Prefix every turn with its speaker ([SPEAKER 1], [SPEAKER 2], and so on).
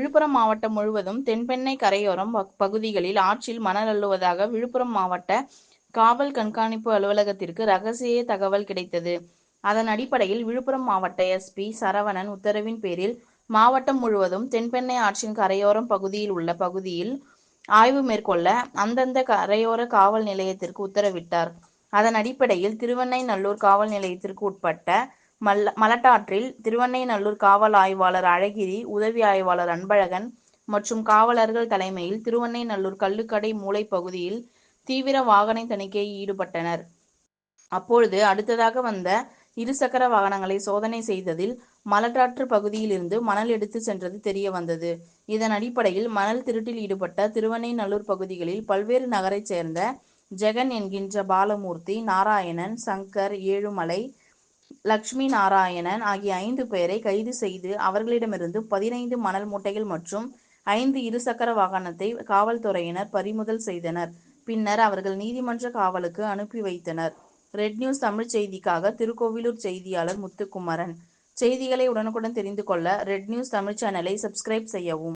[SPEAKER 1] விழுப்புரம் மாவட்டம் முழுவதும் தென்பெண்ணை கரையோரம் பகுதிகளில் ஆற்றில் மணல் அள்ளுவதாக விழுப்புரம் மாவட்ட காவல் கண்காணிப்பு அலுவலகத்திற்கு ரகசிய தகவல் கிடைத்தது. அதன் அடிப்படையில் விழுப்புரம் மாவட்ட எஸ்.பி. சரவணன் உத்தரவின் பேரில் மாவட்டம் முழுவதும் தென்பெண்ணை ஆற்றின் கரையோரம் பகுதியில் உள்ள பகுதியில் ஆய்வு மேற்கொள்ள அந்தந்த கரையோர காவல் நிலையத்திற்கு உத்தரவிட்டார். அதன் அடிப்படையில் திருவெண்ணைநல்லூர் காவல் நிலையத்திற்கு உட்பட்ட மலட்டாற்றில் திருவெண்ணைநல்லூர் காவல் ஆய்வாளர் அழகிரி, உதவி ஆய்வாளர் அன்பழகன் மற்றும் காவலர்கள் தலைமையில் திருவெண்ணைநல்லூர் கள்ளுக்கடை மூலை பகுதியில் தீவிர வாகன தணிக்கையில் ஈடுபட்டனர். அப்பொழுது அடுத்ததாக வந்த இருசக்கர வாகனங்களை சோதனை செய்ததில் மலட்டாற்று பகுதியிலிருந்து மணல் எடுத்து சென்றது தெரியவந்தது. இதன் அடிப்படையில் மணல் திருட்டில் ஈடுபட்ட திருவெண்ணைநல்லூர் பகுதிகளில் பல்வேறு நகரைச் சேர்ந்த ஜெகன் என்கின்ற பாலமூர்த்தி, நாராயணன், சங்கர், ஏழுமலை, லட்சுமி நாராயணன் ஆகிய 5 பேரை கைது செய்து அவர்களிடமிருந்து 15 மணல் மூட்டைகள் மற்றும் 5 இருசக்கர வாகனத்தை காவல்துறையினர் பறிமுதல் செய்தனர். பின்னர் அவர்கள் நீதிமன்ற காவலுக்கு அனுப்பி வைத்தனர். ரெட் நியூஸ் தமிழ் செய்திக்காக திருக்கோவிலூர் செய்தியாளர் முத்துக்குமரன். செய்திகளை உடனுக்குடன் தெரிந்து கொள்ள ரெட் நியூஸ் தமிழ் சேனலை சப்ஸ்கிரைப் செய்யவும்.